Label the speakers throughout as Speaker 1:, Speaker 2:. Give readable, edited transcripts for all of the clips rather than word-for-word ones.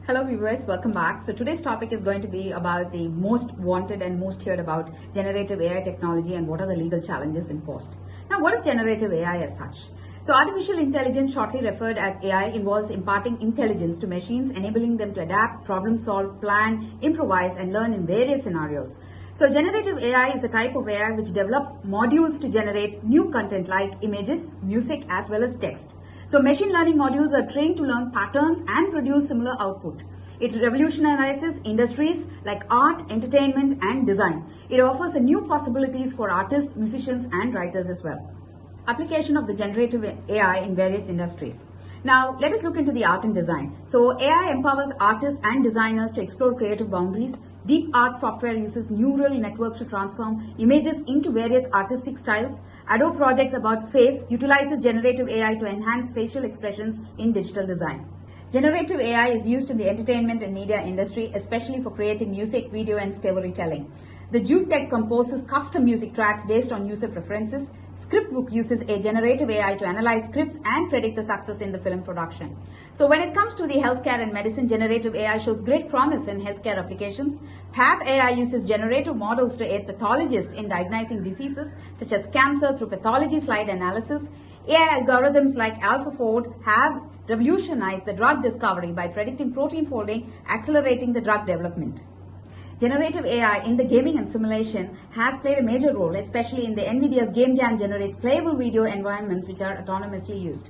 Speaker 1: Hello viewers, welcome back. So today's topic is going to be about the most wanted and most heard about generative AI technology and what are the legal challenges imposed. Now, what is generative AI as such? So artificial intelligence, shortly referred as AI, involves imparting intelligence to machines, enabling them to adapt, problem solve, plan, improvise and learn in various scenarios. So generative AI is a type of AI which develops modules to generate new content like images, music as well as text. So machine learning modules are trained to learn patterns and produce similar output. It revolutionizes industries like art, entertainment and design. It offers new possibilities for artists, musicians and writers as well. Application of the generative AI in various industries. Now, let us look into the art and design. So AI empowers artists and designers to explore creative boundaries. Deep art software uses neural networks to transform images into various artistic styles. Adobe projects about face utilizes generative AI to enhance facial expressions in digital design. Generative AI is used in the entertainment and media industry, especially for creating music, video and storytelling. The Jude Tech composes custom music tracks based on user preferences. Scriptbook uses a generative AI to analyze scripts and predict the success in the film production. So when it comes to the healthcare and medicine, generative AI shows great promise in healthcare applications. Path AI uses generative models to aid pathologists in diagnosing diseases such as cancer through pathology slide analysis. AI algorithms like AlphaFold have revolutionized the drug discovery by predicting protein folding, accelerating the drug development. Generative AI in the gaming and simulation has played a major role, especially in the NVIDIA's Game Jam generates playable video environments which are autonomously used.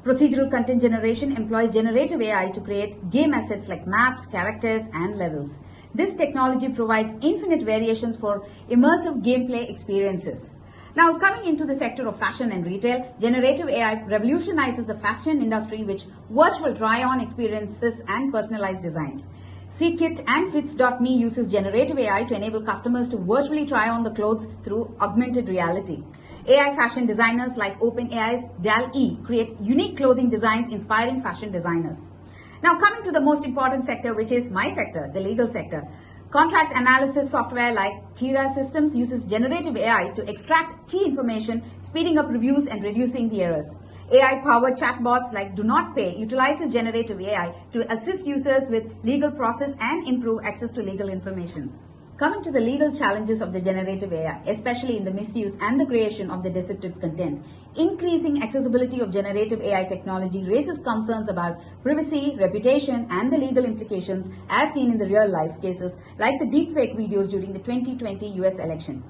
Speaker 1: Procedural content generation employs generative AI to create game assets like maps, characters, and levels. This technology provides infinite variations for immersive gameplay experiences. Now, coming into the sector of fashion and retail, generative AI revolutionizes the fashion industry with virtual try-on experiences and personalized designs. SeeKit and Fits.me uses generative AI to enable customers to virtually try on the clothes through augmented reality. AI fashion designers like OpenAI's DALL-E create unique clothing designs inspiring fashion designers. Now, coming to the most important sector, which is my sector, the legal sector. Contract analysis software like Tira Systems uses generative AI to extract key information, speeding up reviews and reducing the errors. AI-powered chatbots like Do Not Pay utilizes generative AI to assist users with legal process and improve access to legal information. Coming to the legal challenges of the generative AI, especially in the misuse and the creation of the deceptive content, increasing accessibility of generative AI technology raises concerns about privacy, reputation, and the legal implications as seen in the real-life cases like the deepfake videos during the 2020 US election.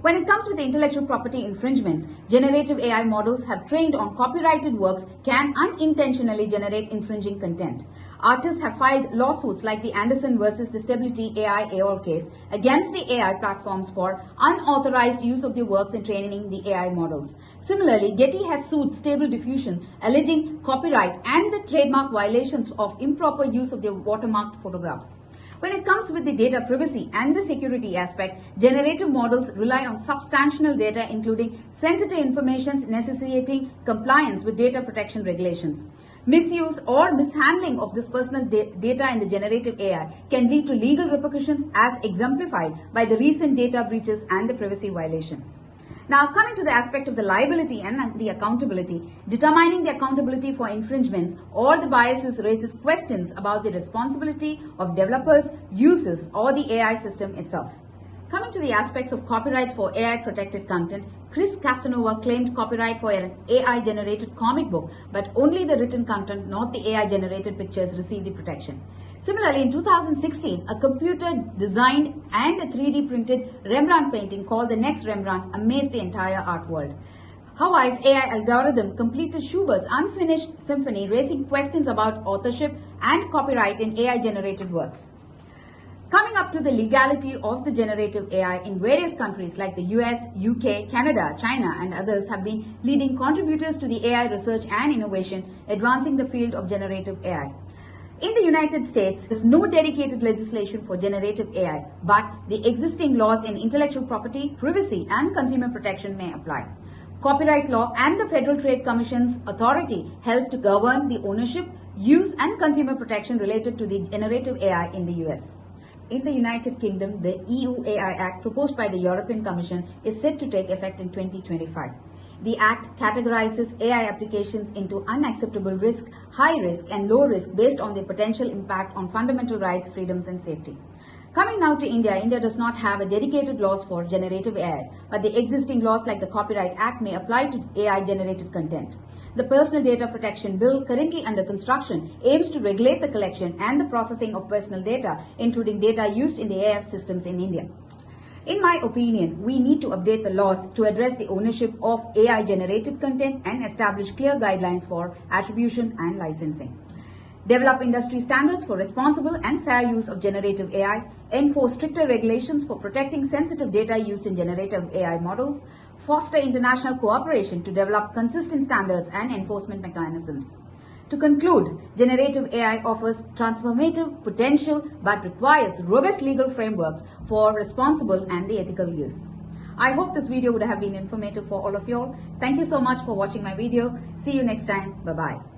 Speaker 1: When it comes to the intellectual property infringements, generative AI models have trained on copyrighted works can unintentionally generate infringing content. Artists have filed lawsuits like the Anderson versus the Stability AI AOL case against the AI platforms for unauthorized use of their works in training the AI models. Similarly, Getty has sued Stable Diffusion alleging copyright and the trademark violations of improper use of their watermarked photographs. When it comes with the data privacy and the security aspect, generative models rely on substantial data including sensitive information necessitating compliance with data protection regulations. Misuse or mishandling of this personal data in the generative AI can lead to legal repercussions as exemplified by the recent data breaches and the privacy violations. Now, coming to the aspect of the liability and the accountability, determining the accountability for infringements or the biases raises questions about the responsibility of developers, users, or the AI system itself. Coming to the aspects of copyrights for AI-protected content, Chris Castanova claimed copyright for an AI-generated comic book, but only the written content, not the AI-generated pictures, received the protection. Similarly, in 2016, a computer-designed and a 3D printed Rembrandt painting called The Next Rembrandt amazed the entire art world. Hawaii's AI algorithm completed Schubert's unfinished symphony, raising questions about authorship and copyright in AI-generated works. Coming up to the legality of the generative AI in various countries like the US, UK, Canada, China and others have been leading contributors to the AI research and innovation, advancing the field of generative AI. In the United States, there is no dedicated legislation for generative AI, but the existing laws in intellectual property, privacy and consumer protection may apply. Copyright law and the Federal Trade Commission's authority help to govern the ownership, use and consumer protection related to the generative AI in the US. In the United Kingdom, the EU AI Act proposed by the European Commission is set to take effect in 2025. The Act categorizes AI applications into unacceptable risk, high risk, and low risk based on their potential impact on fundamental rights, freedoms, and safety. Coming now to India, India does not have a dedicated laws for generative AI, but the existing laws like the Copyright Act may apply to AI generated content. The Personal Data Protection Bill, currently under construction, aims to regulate the collection and the processing of personal data, including data used in the AI systems in India. In my opinion, we need to update the laws to address the ownership of AI generated content and establish clear guidelines for attribution and licensing. Develop industry standards for responsible and fair use of generative AI, enforce stricter regulations for protecting sensitive data used in generative AI models, foster international cooperation to develop consistent standards and enforcement mechanisms. To conclude, generative AI offers transformative potential but requires robust legal frameworks for responsible and the ethical use. I hope this video would have been informative for all of you all. Thank you so much for watching my video. See you next time. Bye-bye.